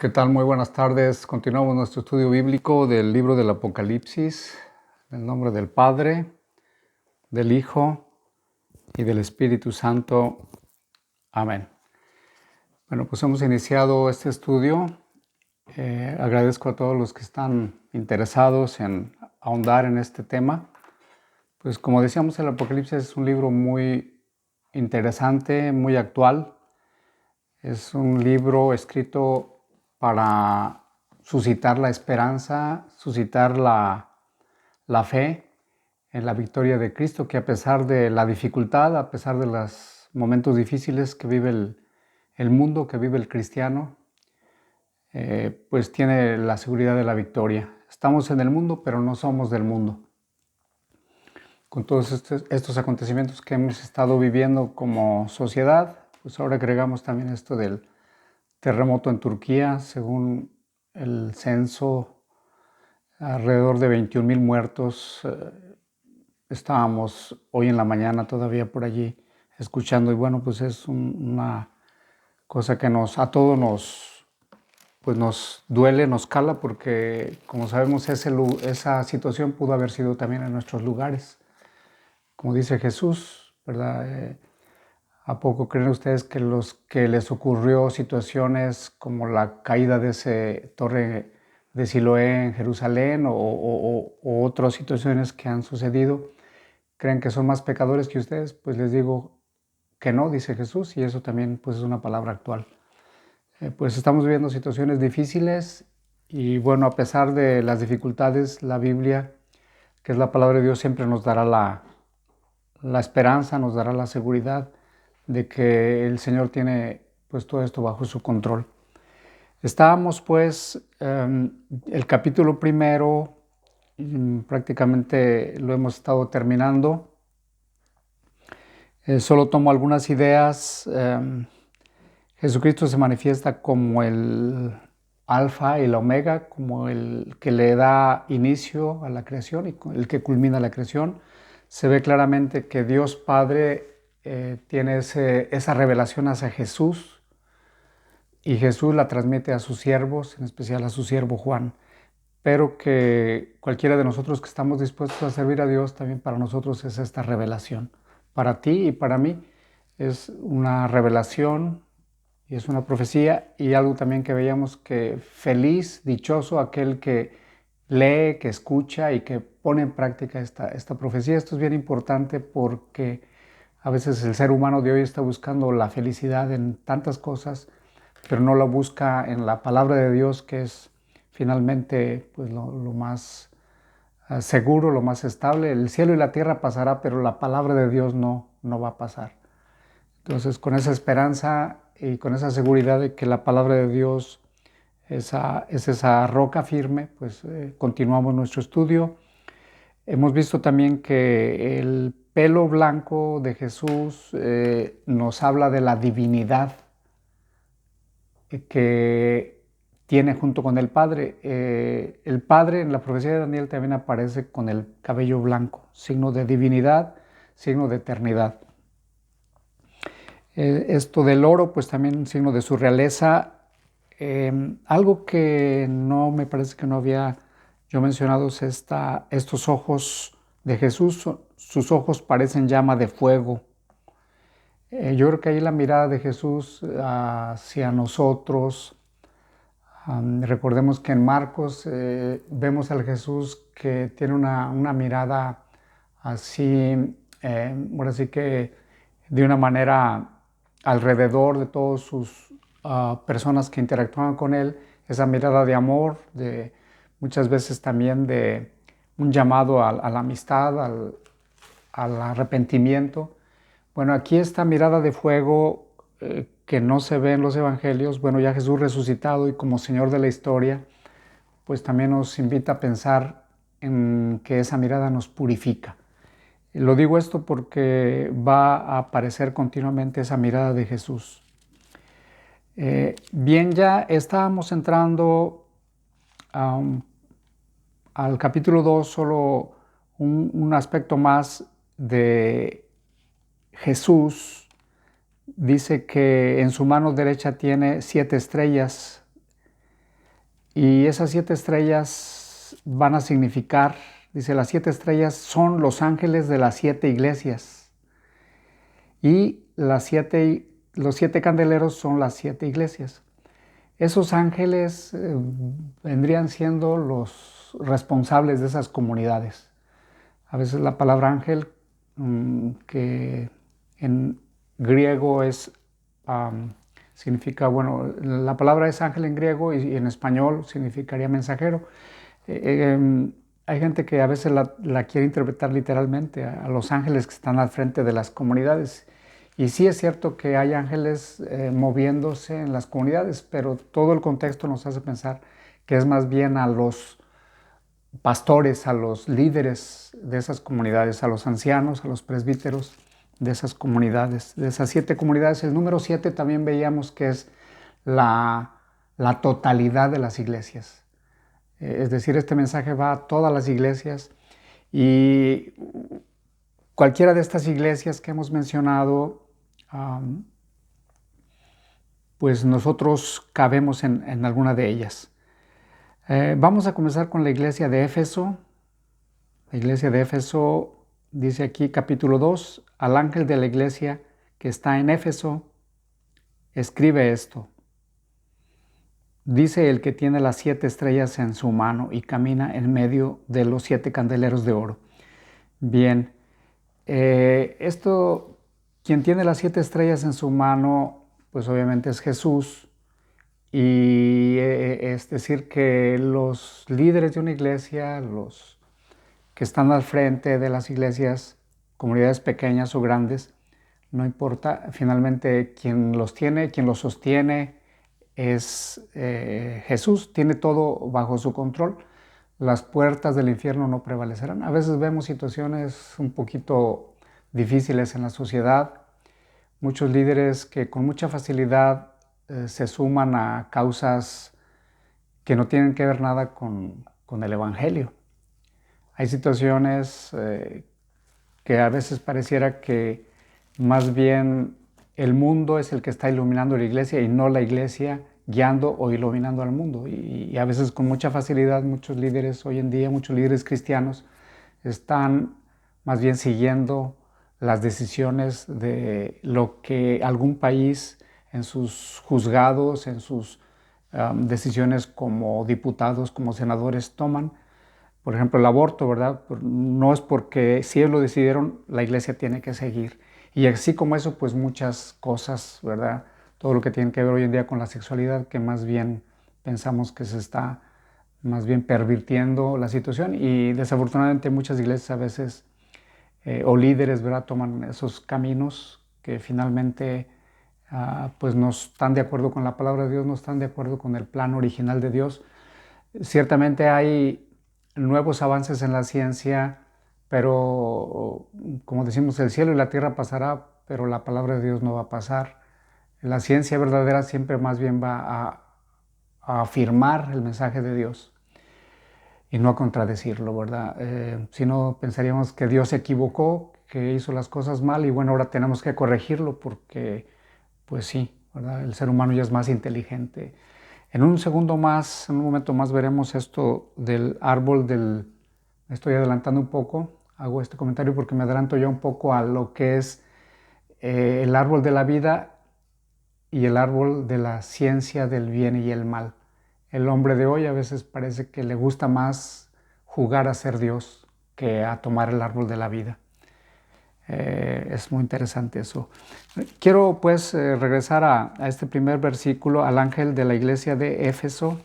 ¿Qué tal? Muy buenas tardes. Continuamos nuestro estudio bíblico del libro del Apocalipsis, en el nombre del Padre, del Hijo y del Espíritu Santo. Amén. Bueno, pues hemos iniciado este estudio. Agradezco a todos los que están interesados en ahondar en este tema. Pues como decíamos, el Apocalipsis es un libro muy interesante, muy actual. Es un libro escrito para suscitar la esperanza, suscitar la fe en la victoria de Cristo, que a pesar de la dificultad, a pesar de los momentos difíciles que vive el mundo, que vive el cristiano, pues tiene la seguridad de la victoria. Estamos en el mundo, pero no somos del mundo. Con todos estos acontecimientos que hemos estado viviendo como sociedad, pues ahora agregamos también esto del terremoto en Turquía. Según el censo, alrededor de 21,000 muertos. Estábamos hoy en la mañana todavía por allí escuchando, y bueno, pues es una cosa que a todos nos duele, nos cala, porque como sabemos esa situación pudo haber sido también en nuestros lugares. Como dice Jesús, ¿verdad? ¿A poco creen ustedes que los que les ocurrió situaciones como la caída de esa torre de Siloé en Jerusalén o otras situaciones que han sucedido, creen que son más pecadores que ustedes? Pues les digo que no, dice Jesús, y eso también pues es una palabra actual. Pues estamos viviendo situaciones difíciles, y bueno, a pesar de las dificultades, la Biblia, que es la palabra de Dios, siempre nos dará la esperanza, nos dará la seguridad de que el Señor tiene pues todo esto bajo su control. Estábamos pues el capítulo primero, prácticamente lo hemos estado terminando. Solo tomo algunas ideas. Jesucristo se manifiesta como el alfa y la omega, como el que le da inicio a la creación y el que culmina la creación. Se ve claramente que Dios Padre tiene esa revelación hacia Jesús, y Jesús la transmite a sus siervos, en especial a su siervo Juan. Pero que cualquiera de nosotros que estamos dispuestos a servir a Dios, también para nosotros es esta revelación. Para ti y para mí es una revelación y es una profecía, y algo también que veíamos, que feliz, dichoso aquel que lee, que escucha y que pone en práctica esta profecía. Esto es bien importante porque a veces el ser humano de hoy está buscando la felicidad en tantas cosas, pero no la busca en la palabra de Dios, que es finalmente pues lo más seguro, lo más estable. El cielo y la tierra pasará, pero la palabra de Dios no va a pasar. Entonces, con esa esperanza y con esa seguridad de que la palabra de Dios es esa roca firme, pues continuamos nuestro estudio. Hemos visto también que el pelo blanco de Jesús nos habla de la divinidad que tiene junto con el Padre. El Padre en la profecía de Daniel también aparece con el cabello blanco, signo de divinidad, signo de eternidad. Esto del oro, pues también un signo de su realeza. Algo que no me parece que no había yo mencionado es estos ojos de Jesús. Sus ojos parecen llama de fuego. Yo creo que ahí la mirada de Jesús hacia nosotros. Recordemos que en Marcos vemos al Jesús que tiene una mirada así, ahora sí que de una manera alrededor de todas sus personas que interactúan con él, esa mirada de amor, de muchas veces también de un llamado a la amistad, al arrepentimiento. Bueno, aquí esta mirada de fuego que no se ve en los evangelios, bueno, ya Jesús resucitado y como Señor de la historia, pues también nos invita a pensar en que esa mirada nos purifica. Lo digo esto porque va a aparecer continuamente esa mirada de Jesús. Bien, ya estábamos entrando al capítulo 2, solo un aspecto más de Jesús. Dice que en su mano derecha tiene 7 estrellas. Y esas 7 estrellas van a significar, dice, las 7 estrellas son los ángeles de las 7 iglesias. Y los 7 candeleros son las 7 iglesias. Esos ángeles vendrían siendo los responsables de esas comunidades. A veces la palabra ángel, que en griego significa, bueno, la palabra es ángel en griego y en español significaría mensajero. Hay gente que a veces la quiere interpretar literalmente a los ángeles que están al frente de las comunidades. Y sí es cierto que hay ángeles moviéndose en las comunidades, pero todo el contexto nos hace pensar que es más bien a los pastores, a los líderes de esas comunidades, a los ancianos, a los presbíteros de esas comunidades, de esas 7 comunidades. El número 7 también veíamos que es la totalidad de las iglesias. Es decir, este mensaje va a todas las iglesias y cualquiera de estas iglesias que hemos mencionado, pues nosotros cabemos en alguna de ellas. Vamos a comenzar con la iglesia de Éfeso. La iglesia de Éfeso dice aquí, capítulo 2, al ángel de la iglesia que está en Éfeso, escribe esto. Dice el que tiene las 7 estrellas en su mano y camina en medio de los 7 candeleros de oro. Bien, quien tiene las 7 estrellas en su mano, pues obviamente es Jesús. Y es decir, que los líderes de una iglesia, los que están al frente de las iglesias, comunidades pequeñas o grandes, no importa, finalmente quien los tiene, quien los sostiene es Jesús, tiene todo bajo su control. Las puertas del infierno no prevalecerán. A veces vemos situaciones un poquito difíciles en la sociedad, muchos líderes que con mucha facilidad se suman a causas que no tienen que ver nada con el Evangelio. Hay situaciones que a veces pareciera que más bien el mundo es el que está iluminando la iglesia y no la iglesia guiando o iluminando al mundo. Y a veces con mucha facilidad muchos líderes hoy en día, muchos líderes cristianos, están más bien siguiendo las decisiones de lo que algún país en sus juzgados, en sus decisiones como diputados, como senadores toman. Por ejemplo, el aborto, ¿verdad? No es porque si ellos lo decidieron, la iglesia tiene que seguir. Y así como eso, pues muchas cosas, ¿verdad? Todo lo que tiene que ver hoy en día con la sexualidad, que más bien pensamos que se está más bien pervirtiendo la situación. Y desafortunadamente muchas iglesias a veces, o líderes, ¿verdad? Toman esos caminos que finalmente pues no están de acuerdo con la palabra de Dios, no están de acuerdo con el plan original de Dios. Ciertamente hay nuevos avances en la ciencia, pero como decimos, el cielo y la tierra pasará, pero la palabra de Dios no va a pasar. La ciencia verdadera siempre más bien va a afirmar el mensaje de Dios y no a contradecirlo, ¿verdad? Si no, pensaríamos que Dios se equivocó, que hizo las cosas mal y bueno, ahora tenemos que corregirlo porque, pues sí, ¿verdad? El ser humano ya es más inteligente. En un segundo más, en un momento más veremos esto del árbol me estoy adelantando un poco, hago este comentario porque me adelanto ya un poco a lo que es el árbol de la vida y el árbol de la ciencia del bien y el mal. El hombre de hoy a veces parece que le gusta más jugar a ser Dios que a tomar el árbol de la vida. Es muy interesante eso. Quiero pues regresar a este primer versículo, al ángel de la iglesia de Éfeso.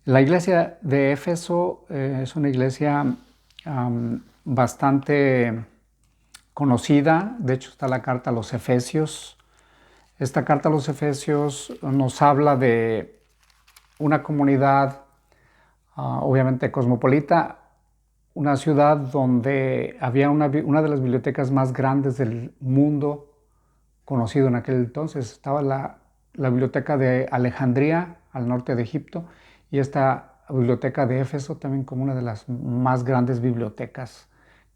La iglesia de Éfeso es una iglesia bastante conocida. De hecho está la carta a los Efesios. Esta carta a los Efesios nos habla de una comunidad obviamente cosmopolita, una ciudad donde había una de las bibliotecas más grandes del mundo conocido en aquel entonces. Estaba la biblioteca de Alejandría, al norte de Egipto, y esta biblioteca de Éfeso también como una de las más grandes bibliotecas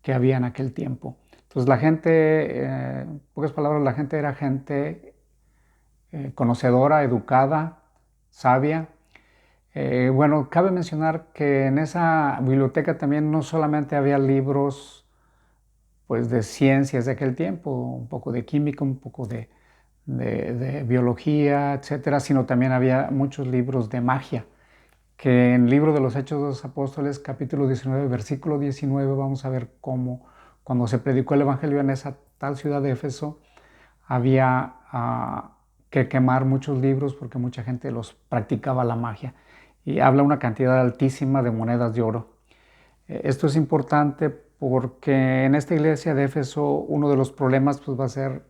que había en aquel tiempo. Entonces la gente, en pocas palabras, la gente era gente conocedora, educada, sabia, Bueno, cabe mencionar que en esa biblioteca también no solamente había libros pues, de ciencias de aquel tiempo, un poco de química, un poco de biología, etcétera, sino también había muchos libros de magia, que en el libro de los Hechos de los Apóstoles, capítulo 19, versículo 19, vamos a ver cómo cuando se predicó el Evangelio en esa tal ciudad de Éfeso, había que quemar muchos libros porque mucha gente los practicaba la magia. Y habla una cantidad altísima de monedas de oro. Esto es importante porque en esta iglesia de Éfeso uno de los problemas pues, va a ser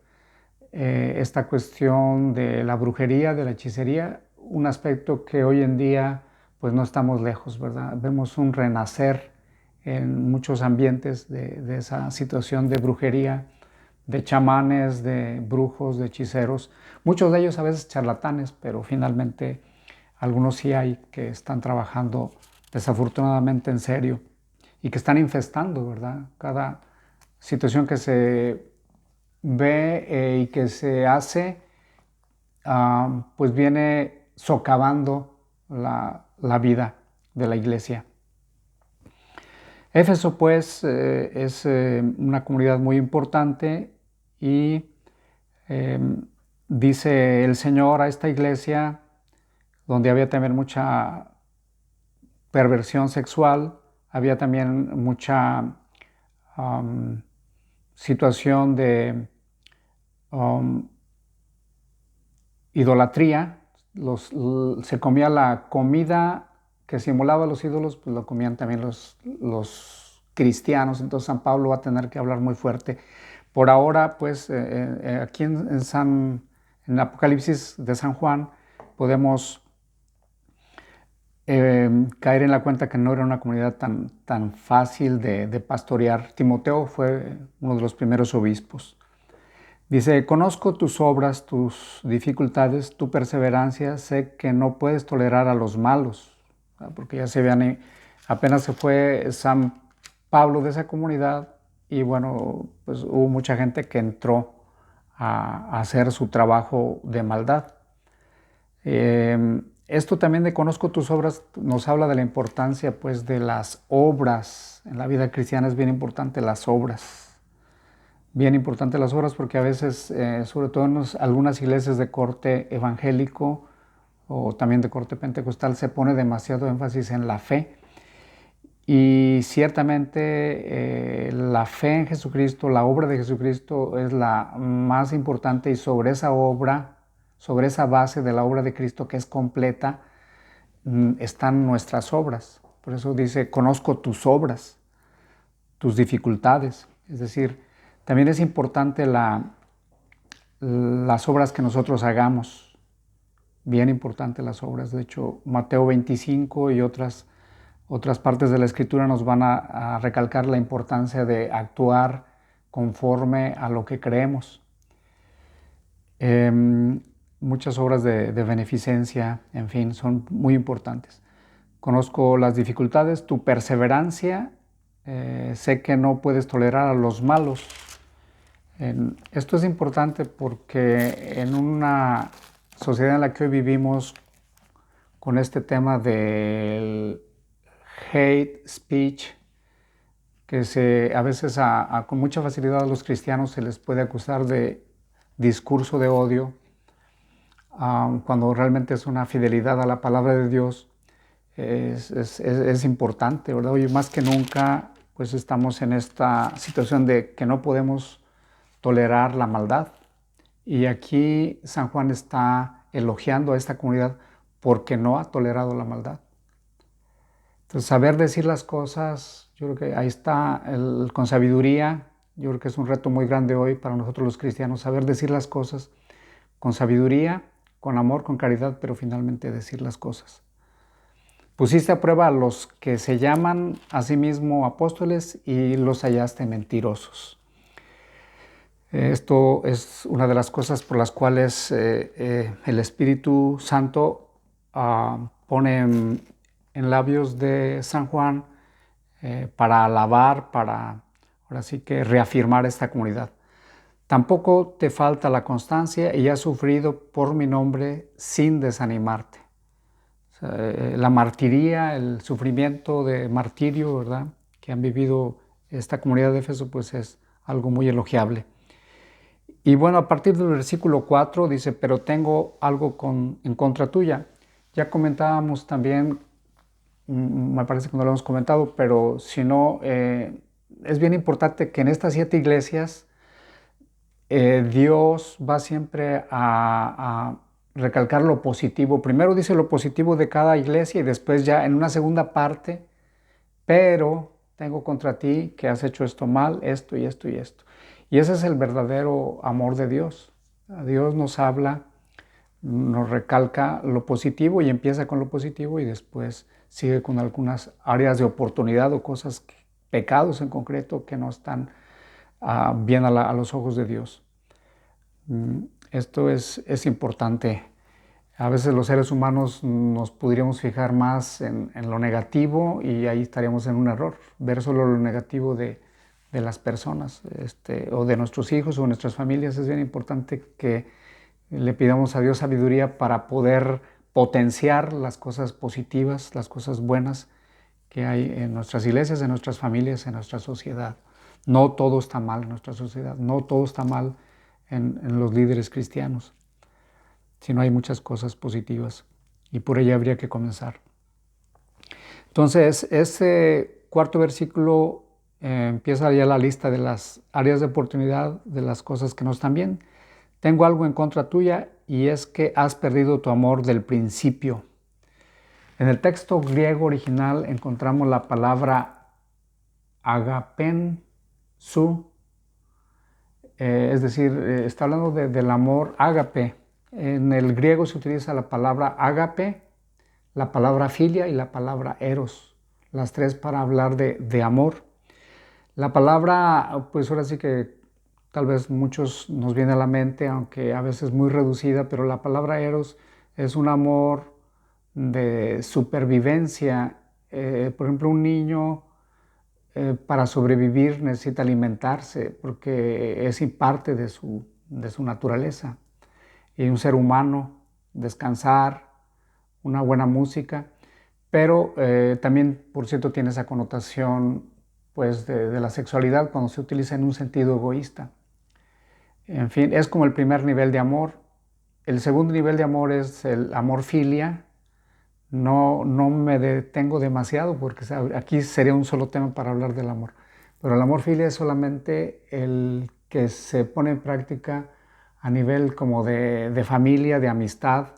esta cuestión de la brujería, de la hechicería, un aspecto que hoy en día pues no estamos lejos, ¿verdad? Vemos un renacer en muchos ambientes de esa situación de brujería, de chamanes, de brujos, de hechiceros, muchos de ellos a veces charlatanes, pero finalmente algunos sí hay que están trabajando desafortunadamente en serio y que están infestando, ¿verdad? Cada situación que se ve y que se hace, pues viene socavando la vida de la iglesia. Éfeso, pues, es una comunidad muy importante y dice el Señor a esta iglesia, donde había también mucha perversión sexual, había también mucha situación de idolatría. Se comía la comida que simulaba los ídolos, pues lo comían también los cristianos. Entonces San Pablo va a tener que hablar muy fuerte. Por ahora, pues aquí en Apocalipsis de San Juan podemos caer en la cuenta que no era una comunidad tan fácil de pastorear. Timoteo fue uno de los primeros obispos. Dice, conozco tus obras, tus dificultades, tu perseverancia, sé que no puedes tolerar a los malos, porque ya se vean, apenas se fue San Pablo de esa comunidad y bueno, pues hubo mucha gente que entró a hacer su trabajo de maldad. Esto también de conozco tus obras nos habla de la importancia pues de las obras. En la vida cristiana es bien importante las obras. Bien importante las obras porque a veces, sobre todo en algunas iglesias de corte evangélico o también de corte pentecostal, se pone demasiado énfasis en la fe. Y ciertamente la fe en Jesucristo, la obra de Jesucristo es la más importante y sobre esa obra, sobre esa base de la obra de Cristo que es completa, están nuestras obras. Por eso dice, conozco tus obras, tus dificultades. Es decir, también es importante las obras que nosotros hagamos. Bien importante las obras. De hecho, Mateo 25 y otras partes de la Escritura nos van a recalcar la importancia de actuar conforme a lo que creemos. Muchas obras de beneficencia, en fin, son muy importantes. Conozco las dificultades, tu perseverancia, sé que no puedes tolerar a los malos. Esto es importante porque en una sociedad en la que hoy vivimos con este tema del hate speech, que a veces con mucha facilidad a los cristianos se les puede acusar de discurso de odio, cuando realmente es una fidelidad a la palabra de Dios, es importante, ¿verdad? Hoy más que nunca pues estamos en esta situación de que no podemos tolerar la maldad. Y aquí San Juan está elogiando a esta comunidad porque no ha tolerado la maldad. Entonces, saber decir las cosas, yo creo que ahí está con sabiduría. Yo creo que es un reto muy grande hoy para nosotros los cristianos, saber decir las cosas con sabiduría, con amor, con caridad, pero finalmente decir las cosas. Pusiste a prueba a los que se llaman a sí mismos apóstoles y los hallaste mentirosos. Esto es una de las cosas por las cuales el Espíritu Santo pone en labios de San Juan para alabar, para ahora sí que reafirmar esta comunidad. Tampoco te falta la constancia y has sufrido por mi nombre sin desanimarte. sea, la martiría, el sufrimiento de martirio, ¿verdad?, que han vivido esta comunidad de Éfeso, pues es algo muy elogiable. Y bueno, a partir del versículo 4 dice, pero tengo algo en contra tuya. Ya comentábamos también, me parece que no lo hemos comentado, pero si no, es bien importante que en estas 7 iglesias Dios va siempre a recalcar lo positivo. Primero dice lo positivo de cada iglesia y después ya en una segunda parte, pero tengo contra ti que has hecho esto mal, esto y esto y esto. Y ese es el verdadero amor de Dios. Dios nos habla, nos recalca lo positivo y empieza con lo positivo y después sigue con algunas áreas de oportunidad o cosas, pecados en concreto que no están bien a los ojos de Dios. Esto es importante. A veces los seres humanos nos podríamos fijar más en lo negativo y ahí estaríamos en un error. Ver solo lo negativo de las personas o de nuestros hijos o de nuestras familias. Es bien importante que le pidamos a Dios sabiduría para poder potenciar las cosas positivas, las cosas buenas que hay en nuestras iglesias, en nuestras familias, en nuestra sociedad. No todo está mal en nuestra sociedad, no todo está mal en los líderes cristianos, sino hay muchas cosas positivas y por ello habría que comenzar. Entonces, ese cuarto versículo empieza ya la lista de las áreas de oportunidad, de las cosas que no están bien. Tengo algo en contra tuya y es que has perdido tu amor del principio. En el texto griego original encontramos la palabra agapen su, es decir, está hablando del amor ágape. En el griego se utiliza la palabra ágape, la palabra filia y la palabra eros, las tres para hablar de amor. La palabra, pues ahora sí que tal vez muchos nos viene a la mente, aunque a veces muy reducida, pero la palabra eros es un amor de supervivencia. Por ejemplo, un niño para sobrevivir necesita alimentarse porque es parte de su naturaleza. Y un ser humano, descansar, una buena música, pero también, por cierto, tiene esa connotación pues, de la sexualidad cuando se utiliza en un sentido egoísta. En fin, es como el primer nivel de amor. El segundo nivel de amor es el amor filia. No me detengo demasiado porque aquí sería un solo tema para hablar del amor. Pero el amor filia es solamente el que se pone en práctica a nivel como de familia, de amistad,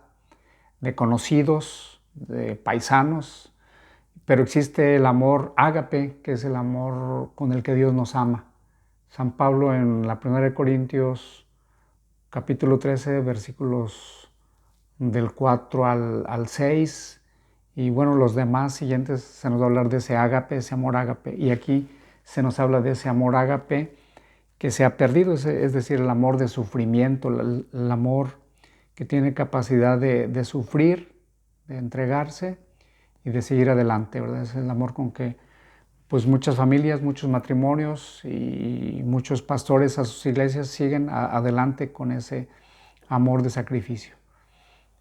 de conocidos, de paisanos. Pero existe el amor ágape, que es el amor con el que Dios nos ama. San Pablo en la 1 Corintios capítulo 13, versículos del 4 al 6, y bueno, los demás siguientes se nos va a hablar de ese ágape, ese amor ágape, y aquí se nos habla de ese amor ágape que se ha perdido, es decir, el amor de sufrimiento, el amor que tiene capacidad de sufrir, de entregarse y de seguir adelante, ¿verdad? Es el amor con que pues muchas familias, muchos matrimonios y muchos pastores a sus iglesias siguen adelante con ese amor de sacrificio.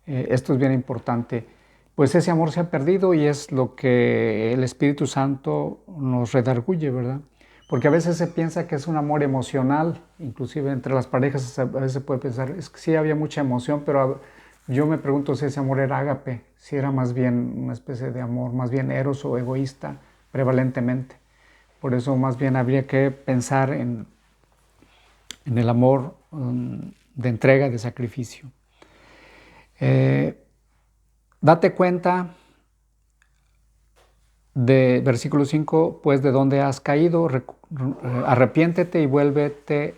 Esto es bien importante. Pues ese amor se ha perdido y es lo que el Espíritu Santo nos redarguye, ¿verdad? Porque a veces se piensa que es un amor emocional, inclusive entre las parejas a veces se puede pensar, es que sí había mucha emoción, pero yo me pregunto si ese amor era ágape, si era más bien una especie de amor, más bien eros o egoísta, prevalentemente. Por eso más bien habría que pensar en el amor de entrega, de sacrificio. Date cuenta de versículo 5, pues de dónde has caído, arrepiéntete y vuélvete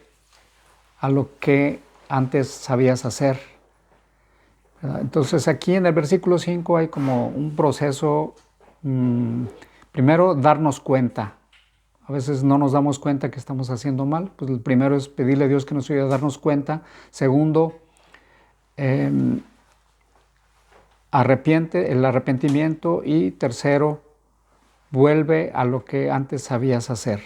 a lo que antes sabías hacer. Entonces aquí en el versículo 5 hay como un proceso, primero darnos cuenta. A veces no nos damos cuenta que estamos haciendo mal. Pues el primero es pedirle a Dios que nos ayude a darnos cuenta. Segundo, el arrepentimiento. Y tercero, vuelve a lo que antes sabías hacer.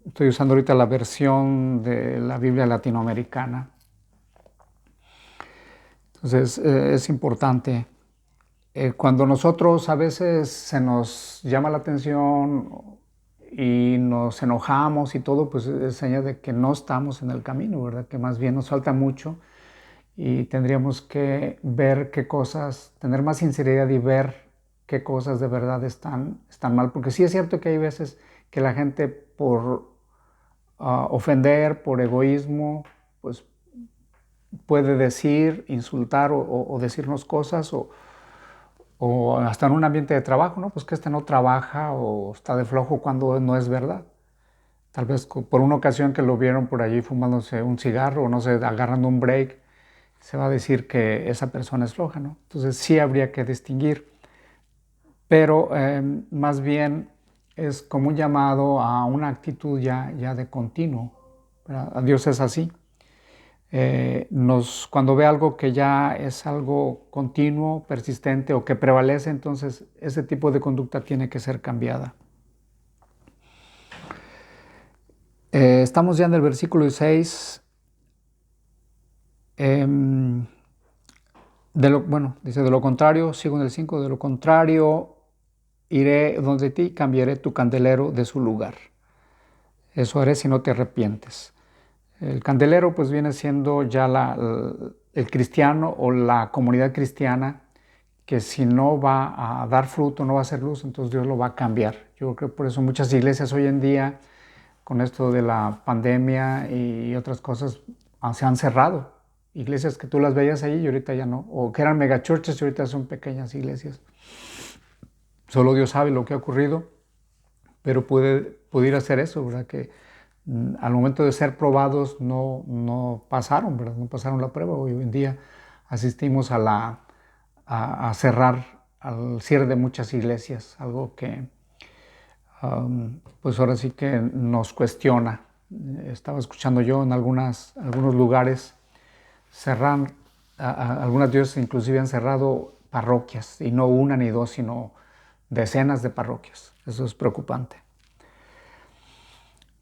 Estoy usando ahorita la versión de la Biblia latinoamericana. Entonces es importante. Cuando nosotros a veces se nos llama la atención y nos enojamos y todo, pues es señal de que no estamos en el camino, ¿verdad? Que más bien nos falta mucho y tendríamos que ver qué cosas, tener más sinceridad y ver qué cosas de verdad están mal. Porque sí es cierto que hay veces que la gente por ofender, por egoísmo, pues puede decir, insultar o decirnos cosas o hasta en un ambiente de trabajo, ¿no? Pues que este no trabaja o está de flojo cuando no es verdad. Tal vez por una ocasión que lo vieron por allí fumándose un cigarro o no sé, agarrando un break, se va a decir que esa persona es floja, ¿no? Entonces sí habría que distinguir, pero más bien es como un llamado a una actitud ya de continuo. ¿Verdad? Dios es así. Cuando ve algo que ya es algo continuo, persistente o que prevalece, entonces ese tipo de conducta tiene que ser cambiada. Estamos ya en el versículo 6. Dice, de lo contrario, sigo en el 5, de lo contrario, iré donde ti, cambiaré tu candelero de su lugar. Eso haré si no te arrepientes. El candelero pues viene siendo ya el cristiano o la comunidad cristiana que si no va a dar fruto, no va a hacer luz, entonces Dios lo va a cambiar. Yo creo que por eso muchas iglesias hoy en día, con esto de la pandemia y otras cosas, se han cerrado. Iglesias que tú las veías ahí y ahorita ya no, o que eran megachurches y ahorita son pequeñas iglesias. Solo Dios sabe lo que ha ocurrido, pero pudiera ser eso, ¿verdad? Que al momento de ser probados no pasaron, ¿verdad? No pasaron la prueba. Hoy en día asistimos a cerrar, al cierre de muchas iglesias, algo que pues ahora sí que nos cuestiona. Estaba escuchando yo en algunos lugares algunas diócesis inclusive han cerrado parroquias, y no una ni dos, sino decenas de parroquias. Eso es preocupante.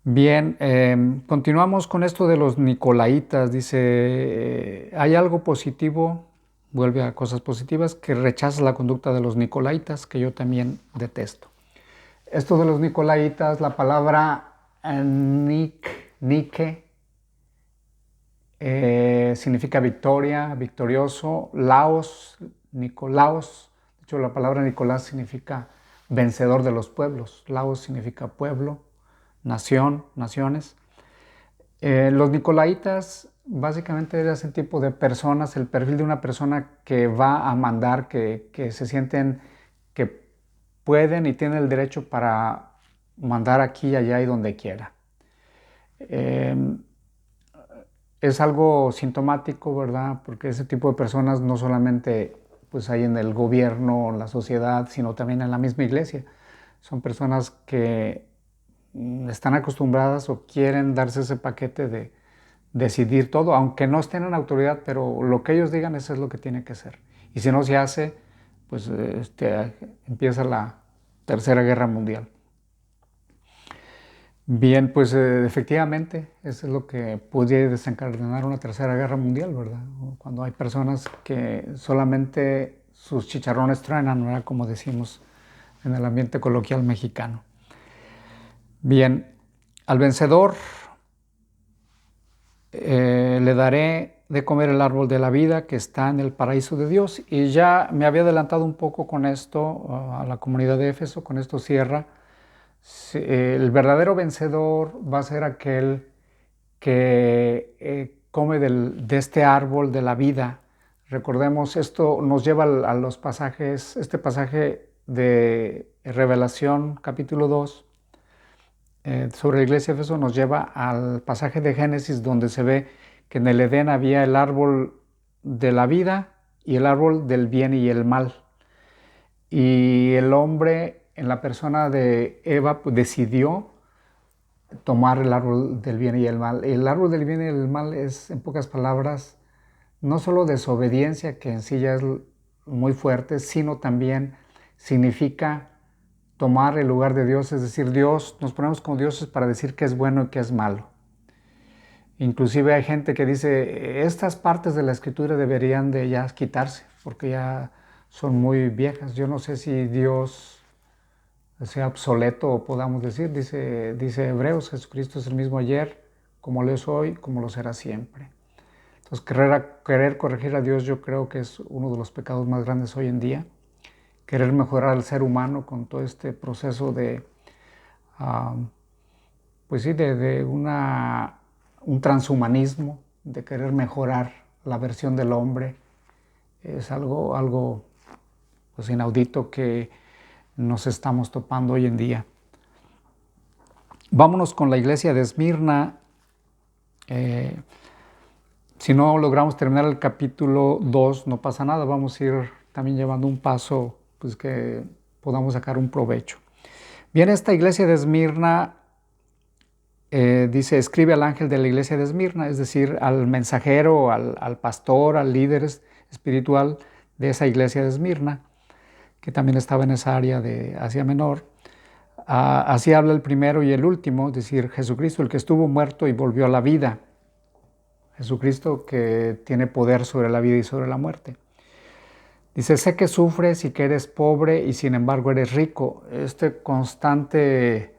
Bien, continuamos con esto de los nicolaitas. Dice, hay algo positivo, vuelve a cosas positivas, que rechaza la conducta de los nicolaitas, que yo también detesto. Esto de los nicolaitas, la palabra Nike, significa victoria, victorioso. Laos, Nicolaos, de hecho la palabra Nicolás significa vencedor de los pueblos. Laos significa pueblo, nación, naciones. Los nicolaitas básicamente era ese tipo de personas, el perfil de una persona que va a mandar, que se sienten que pueden y tienen el derecho para mandar aquí, allá y donde quiera. Es algo sintomático, ¿verdad? Porque ese tipo de personas no solamente pues hay en el gobierno, en la sociedad, sino también en la misma iglesia. Son personas que están acostumbradas o quieren darse ese paquete de decidir todo, aunque no estén en autoridad, pero lo que ellos digan eso es lo que tiene que ser. Y si no se hace, pues empieza la Tercera Guerra Mundial. Bien, pues efectivamente, eso es lo que podría desencadenar una Tercera Guerra Mundial, ¿verdad? Cuando hay personas que solamente sus chicharrones truenan, ¿verdad? Como decimos en el ambiente coloquial mexicano. Bien, al vencedor le daré de comer el árbol de la vida que está en el paraíso de Dios. Y ya me había adelantado un poco con esto a la comunidad de Éfeso, con esto cierra. El verdadero vencedor va a ser aquel que come de este árbol de la vida. Recordemos, esto nos lleva a los pasajes, este pasaje de Revelación capítulo 2 sobre la iglesia de Éfeso nos lleva al pasaje de Génesis donde se ve que en el Edén había el árbol de la vida y el árbol del bien y el mal. Y el hombre, en la persona de Eva, pues, decidió tomar el árbol del bien y el mal. El árbol del bien y el mal es, en pocas palabras, no solo desobediencia, que en sí ya es muy fuerte, sino también significa tomar el lugar de Dios, es decir, Dios, nos ponemos como dioses para decir qué es bueno y qué es malo. Inclusive hay gente que dice, estas partes de la escritura deberían de ya quitarse, porque ya son muy viejas. Yo no sé si Dios sea obsoleto, podamos decir. Dice Hebreos, Jesucristo es el mismo ayer, como lo es hoy, como lo será siempre. Entonces, querer corregir a Dios, yo creo que es uno de los pecados más grandes hoy en día. Querer mejorar al ser humano con todo este proceso de, pues sí, de un transhumanismo, de querer mejorar la versión del hombre, es algo pues inaudito que nos estamos topando hoy en día. Vámonos con la iglesia de Esmirna. Si no logramos terminar el capítulo 2, no pasa nada, vamos a ir también llevando un paso pues que podamos sacar un provecho. Bien, esta iglesia de Esmirna dice, escribe al ángel de la iglesia de Esmirna, es decir, al mensajero, al pastor, al líder espiritual de esa iglesia de Esmirna, que también estaba en esa área de Asia Menor. Así habla el primero y el último, es decir, Jesucristo, el que estuvo muerto y volvió a la vida. Jesucristo que tiene poder sobre la vida y sobre la muerte. Dice, sé que sufres y que eres pobre y sin embargo eres rico. Este constante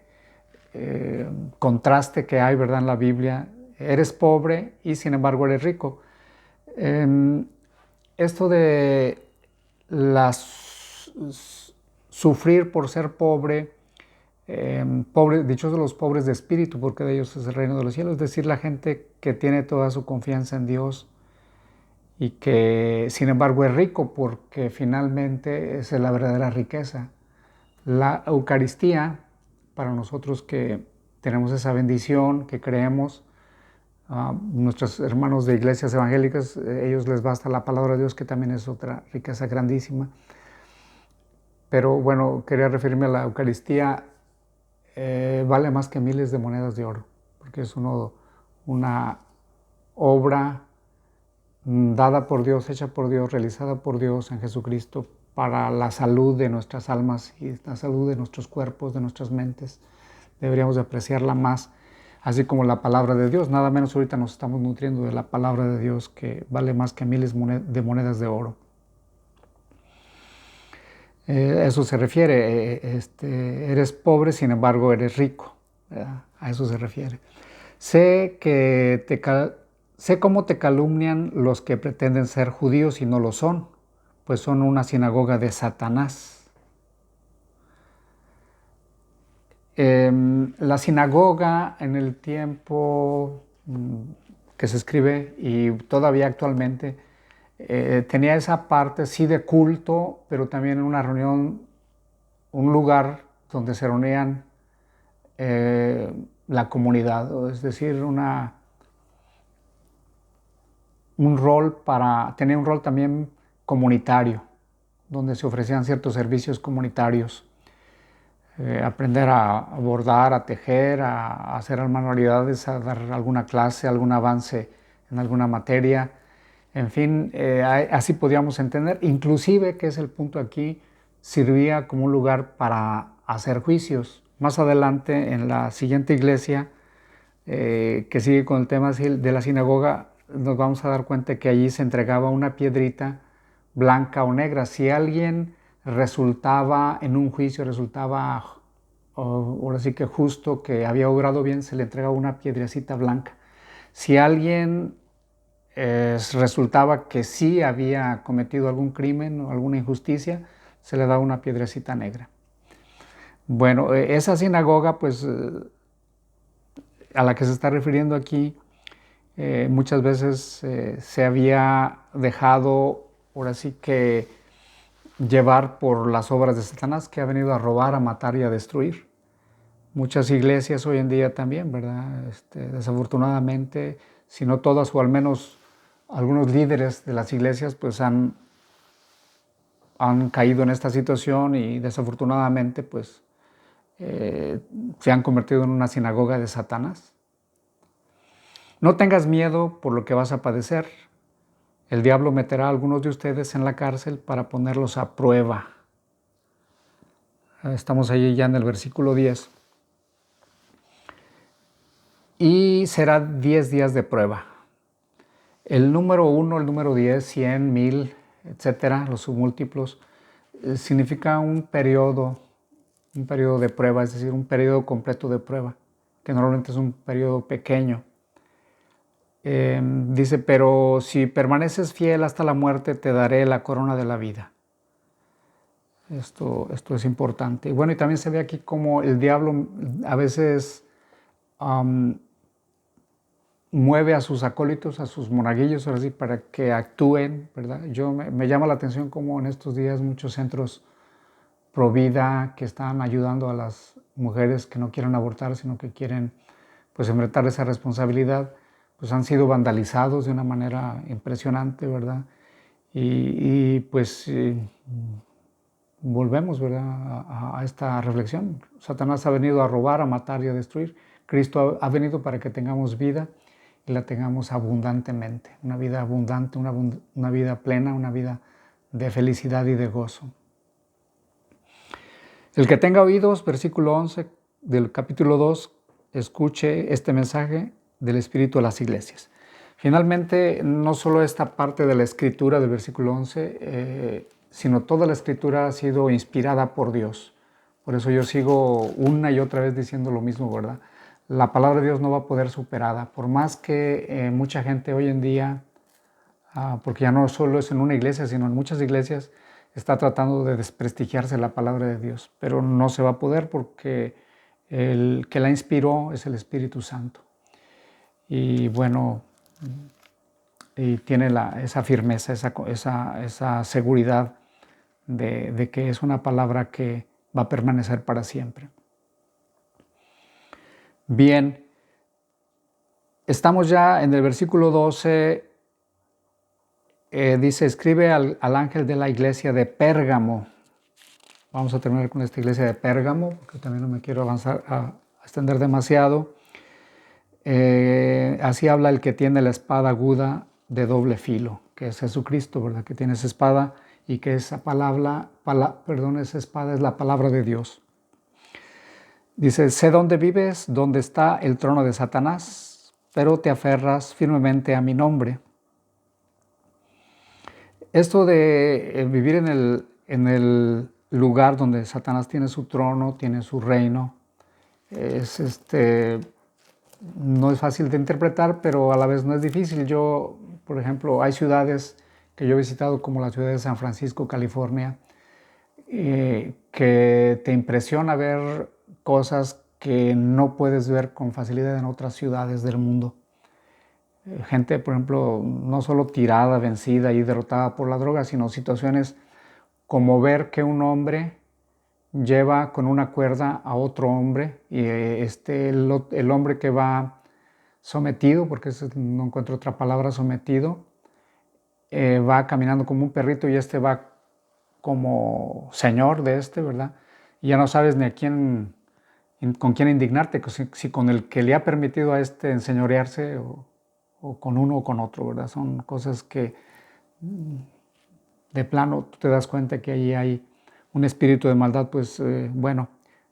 contraste que hay, ¿verdad?, en la Biblia. Eres pobre y sin embargo eres rico. Esto de sufrir por ser pobre, dichosos los pobres de espíritu, porque de ellos es el reino de los cielos, es decir, la gente que tiene toda su confianza en Dios y que sin embargo es rico, porque finalmente es la verdadera riqueza. La Eucaristía, para nosotros que tenemos esa bendición, que creemos, nuestros hermanos de iglesias evangélicas, ellos les basta la palabra de Dios, que también es otra riqueza grandísima. Pero bueno, quería referirme a la Eucaristía. Vale más que miles de monedas de oro, porque es una obra dada por Dios, hecha por Dios, realizada por Dios en Jesucristo para la salud de nuestras almas y la salud de nuestros cuerpos, de nuestras mentes. Deberíamos de apreciarla más, así como la palabra de Dios. Nada menos ahorita nos estamos nutriendo de la palabra de Dios, que vale más que miles de monedas de oro. Eso se refiere, eres pobre, sin embargo eres rico, ¿verdad? A eso se refiere. Sé cómo te calumnian los que pretenden ser judíos y no lo son, pues son una sinagoga de Satanás. La sinagoga en el tiempo que se escribe y todavía actualmente tenía esa parte sí de culto, pero también una reunión, un lugar donde se reunían la comunidad, es decir, tenía un rol también comunitario, donde se ofrecían ciertos servicios comunitarios. Aprender a bordar, a tejer, a hacer manualidades, a dar alguna clase, algún avance en alguna materia. En fin, así podíamos entender. Inclusive, que es el punto aquí, servía como un lugar para hacer juicios. Más adelante, en la siguiente iglesia, que sigue con el tema de la sinagoga, nos vamos a dar cuenta que allí se entregaba una piedrita blanca o negra. Si alguien en un juicio, ahora sí que justo, que había obrado bien, se le entregaba una piedrecita blanca. Si alguien resultaba que sí había cometido algún crimen o alguna injusticia, se le daba una piedrecita negra. Bueno, esa sinagoga, pues, a la que se está refiriendo aquí, muchas veces se había dejado, ahora sí que, llevar por las obras de Satanás, que ha venido a robar, a matar y a destruir. Muchas iglesias hoy en día también, ¿verdad? Desafortunadamente, si no todas o al menos algunos líderes de las iglesias, pues han caído en esta situación y desafortunadamente pues se han convertido en una sinagoga de Satanás. No tengas miedo por lo que vas a padecer. El diablo meterá a algunos de ustedes en la cárcel para ponerlos a prueba. Estamos allí ya en el versículo 10. Y será 10 días de prueba. El número 1, el número 10, 100, 1000, etcétera, los submúltiplos, significa un periodo de prueba, es decir, un periodo completo de prueba, que normalmente es un periodo pequeño. Dice, pero si permaneces fiel hasta la muerte, te daré la corona de la vida. Esto es importante. Y bueno, y también se ve aquí como el diablo a veces mueve a sus acólitos, a sus monaguillos, ahora sí, para que actúen, ¿verdad? Me llama la atención como en estos días muchos centros pro vida que están ayudando a las mujeres que no quieren abortar, sino que quieren pues enfrentar esa responsabilidad, pues han sido vandalizados de una manera impresionante, ¿verdad? Pues volvemos, ¿verdad?, a esta reflexión. Satanás ha venido a robar, a matar y a destruir. Cristo ha venido para que tengamos vida y la tengamos abundantemente, una vida abundante, una vida plena, una vida de felicidad y de gozo. El que tenga oídos, versículo 11 del capítulo 2, escuche este mensaje del Espíritu a las iglesias. Finalmente, no solo esta parte de la escritura del versículo 11, sino toda la escritura ha sido inspirada por Dios. Por eso yo sigo una y otra vez diciendo lo mismo, ¿verdad? La palabra de Dios no va a poder superada. Por más que mucha gente hoy en día, porque ya no solo es en una iglesia, sino en muchas iglesias, está tratando de desprestigiarse la palabra de Dios, pero no se va a poder porque el que la inspiró es el Espíritu Santo. Y bueno, y tiene esa firmeza, esa seguridad de que es una palabra que va a permanecer para siempre. Bien, estamos ya en el versículo 12. Dice, escribe al ángel de la iglesia de Pérgamo. Vamos a terminar con esta iglesia de Pérgamo, porque también no me quiero avanzar a extender demasiado. Así habla el que tiene la espada aguda de doble filo, que es Jesucristo, ¿verdad? Que tiene esa espada y que esa esa espada es la palabra de Dios. Dice, sé dónde vives, dónde está el trono de Satanás, pero te aferras firmemente a mi nombre. Esto de vivir en el lugar donde Satanás tiene su trono, tiene su reino, no es fácil de interpretar, pero a la vez no es difícil. Yo, por ejemplo, hay ciudades que yo he visitado, como la ciudad de San Francisco, California, que te impresiona ver cosas que no puedes ver con facilidad en otras ciudades del mundo. Gente, por ejemplo, no solo tirada, vencida y derrotada por la droga, sino situaciones como ver que un hombre lleva con una cuerda a otro hombre y el hombre que va sometido, porque no encuentro otra palabra, sometido, va caminando como un perrito y va como señor de ¿verdad? Y ya no sabes ni con quién indignarte, si con el que le ha permitido a enseñorearse o con uno o con otro, ¿verdad? Son cosas que de plano tú te das cuenta que ahí hay un espíritu de maldad, pues bueno,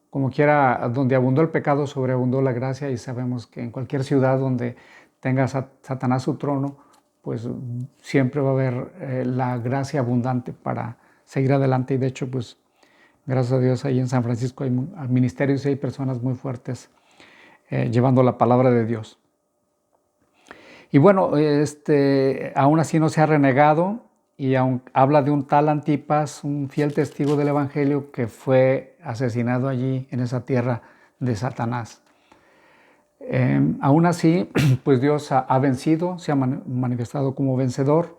como quiera, donde abundó el pecado, sobreabundó la gracia, y sabemos que en cualquier ciudad donde tenga Satanás su trono, pues siempre va a haber la gracia abundante para seguir adelante. Y de hecho, pues gracias a Dios, ahí en San Francisco hay ministerios y hay personas muy fuertes llevando la palabra de Dios. Y bueno, aún así no se ha renegado, y aún habla de un tal Antipas, un fiel testigo del Evangelio, que fue asesinado allí en esa tierra de Satanás. Aún así, pues Dios ha vencido, se ha manifestado como vencedor.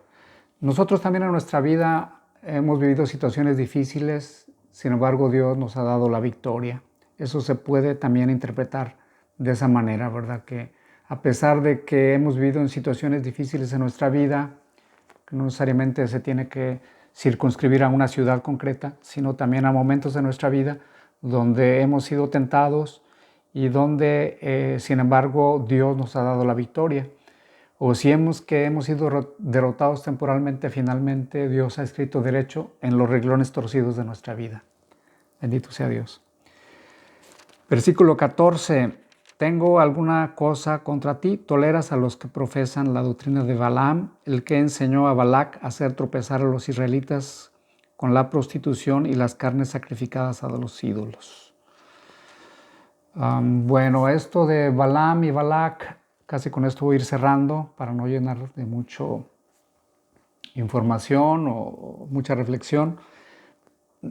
Nosotros también en nuestra vida hemos vivido situaciones difíciles, sin embargo Dios nos ha dado la victoria. Eso se puede también interpretar de esa manera, ¿verdad? Que a pesar de que hemos vivido en situaciones difíciles en nuestra vida, no necesariamente se tiene que circunscribir a una ciudad concreta, sino también a momentos de nuestra vida donde hemos sido tentados y donde, sin embargo, Dios nos ha dado la victoria. O si hemos sido derrotados temporalmente, finalmente Dios ha escrito derecho en los renglones torcidos de nuestra vida. Bendito sea Dios. Versículo 14. tengo alguna cosa contra ti, toleras a los que profesan la doctrina de Balaam, el que enseñó a Balac a hacer tropezar a los israelitas con la prostitución y las carnes sacrificadas a los ídolos. Bueno, esto de Balaam y Balac, casi con esto voy a ir cerrando para no llenar de mucho información o mucha reflexión.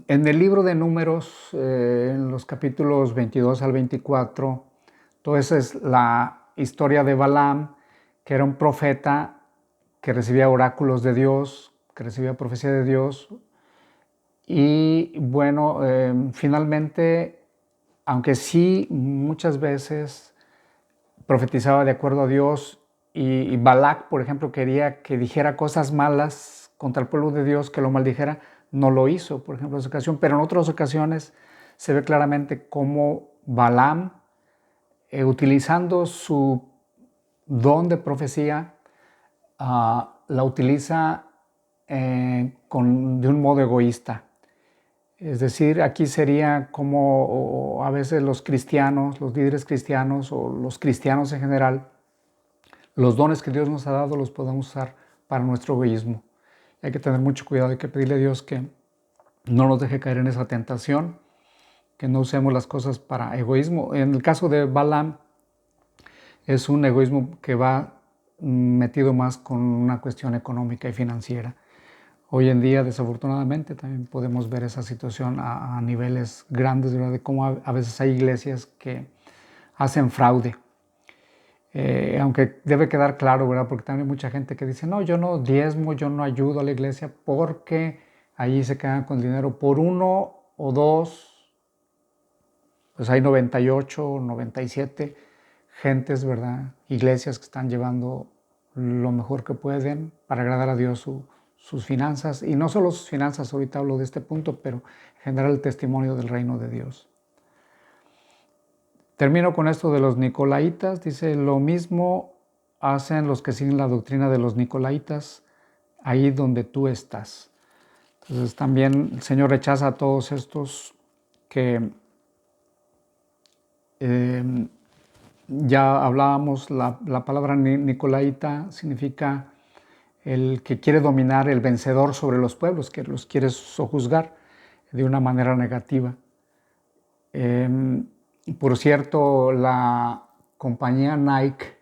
En el libro de Números, en los capítulos 22 al 24, toda esa es la historia de Balaam, que era un profeta que recibía oráculos de Dios, que recibía profecía de Dios. Y bueno, finalmente, aunque sí muchas veces profetizaba de acuerdo a Dios, y Balac, por ejemplo, quería que dijera cosas malas contra el pueblo de Dios, que lo maldijera, no lo hizo, por ejemplo, en esa ocasión, pero en otras ocasiones se ve claramente cómo Balaam, utilizando su don de profecía, la utiliza de un modo egoísta. Es decir, aquí sería como a veces los cristianos, los líderes cristianos o los cristianos en general, los dones que Dios nos ha dado los podemos usar para nuestro egoísmo. Hay que tener mucho cuidado, hay que pedirle a Dios que no nos deje caer en esa tentación, que no usemos las cosas para egoísmo. En el caso de Balaam, es un egoísmo que va metido más con una cuestión económica y financiera. Hoy en día, desafortunadamente, también podemos ver esa situación a niveles grandes, ¿verdad? De cómo a veces hay iglesias que hacen fraude. Aunque debe quedar claro, ¿verdad? Porque también hay mucha gente que dice, no, yo no diezmo, yo no ayudo a la iglesia porque allí se quedan con dinero por uno o dos, pues hay 98, 97 gentes, ¿verdad? Iglesias que están llevando lo mejor que pueden para agradar a Dios sus finanzas, y no solo sus finanzas, ahorita hablo de este punto, pero en general el testimonio del reino de Dios. Termino con esto de los nicolaitas. Dice, lo mismo hacen los que siguen la doctrina de los nicolaitas ahí donde tú estás. Entonces también el Señor rechaza a todos estos que ya hablábamos, la palabra nicolaita significa el que quiere dominar, el vencedor sobre los pueblos, que los quiere sojuzgar de una manera negativa. Por cierto, la compañía Nike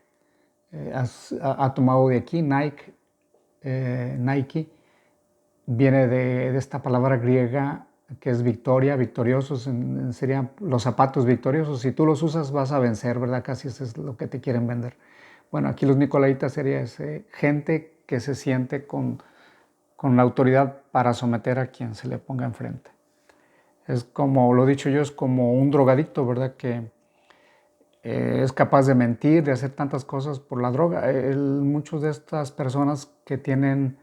ha tomado de aquí, Nike, viene de esta palabra griega que es victoria, victoriosos, serían los zapatos victoriosos. Si tú los usas vas a vencer, ¿verdad? Casi eso es lo que te quieren vender. Bueno, aquí los nicolaitas sería gente que se siente con la autoridad para someter a quien se le ponga enfrente. Es como, lo he dicho yo, es como un drogadicto, ¿verdad? Que es capaz de mentir, de hacer tantas cosas por la droga. Muchas de estas personas que tienen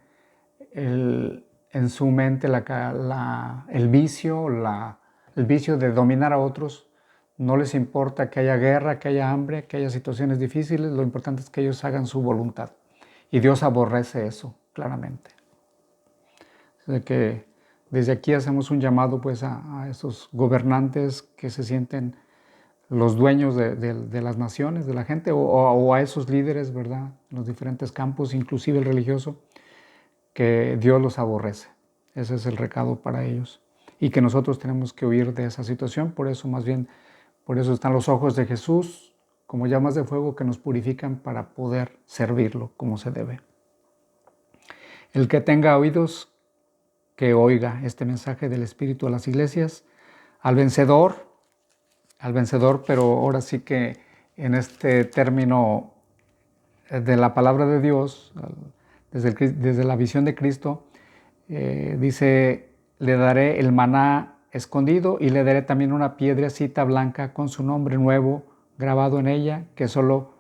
en su mente el vicio de dominar a otros, no les importa que haya guerra, que haya hambre, que haya situaciones difíciles, lo importante es que ellos hagan su voluntad. Y Dios aborrece eso, claramente. Así que desde aquí hacemos un llamado pues a esos gobernantes que se sienten los dueños de las naciones, de la gente, o a esos líderes, ¿verdad? En los diferentes campos, inclusive el religioso, que Dios los aborrece. Ese es el recado para ellos. Y que nosotros tenemos que huir de esa situación. Por eso, más bien, por eso están los ojos de Jesús como llamas de fuego que nos purifican para poder servirlo como se debe. El que tenga oídos, que oiga este mensaje del Espíritu a las iglesias. Al vencedor, pero ahora sí que en este término de la palabra de Dios, desde la visión de Cristo, dice, le daré el maná escondido y le daré también una piedrecita blanca con su nombre nuevo grabado en ella, que solo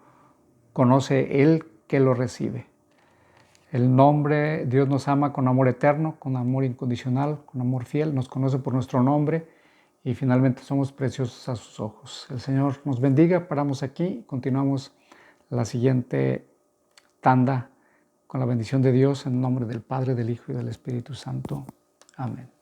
conoce el que lo recibe. El nombre, Dios nos ama con amor eterno, con amor incondicional, con amor fiel, nos conoce por nuestro nombre y finalmente somos preciosos a sus ojos. El Señor nos bendiga, paramos aquí, continuamos la siguiente tanda con la bendición de Dios en nombre del Padre, del Hijo y del Espíritu Santo. Amén.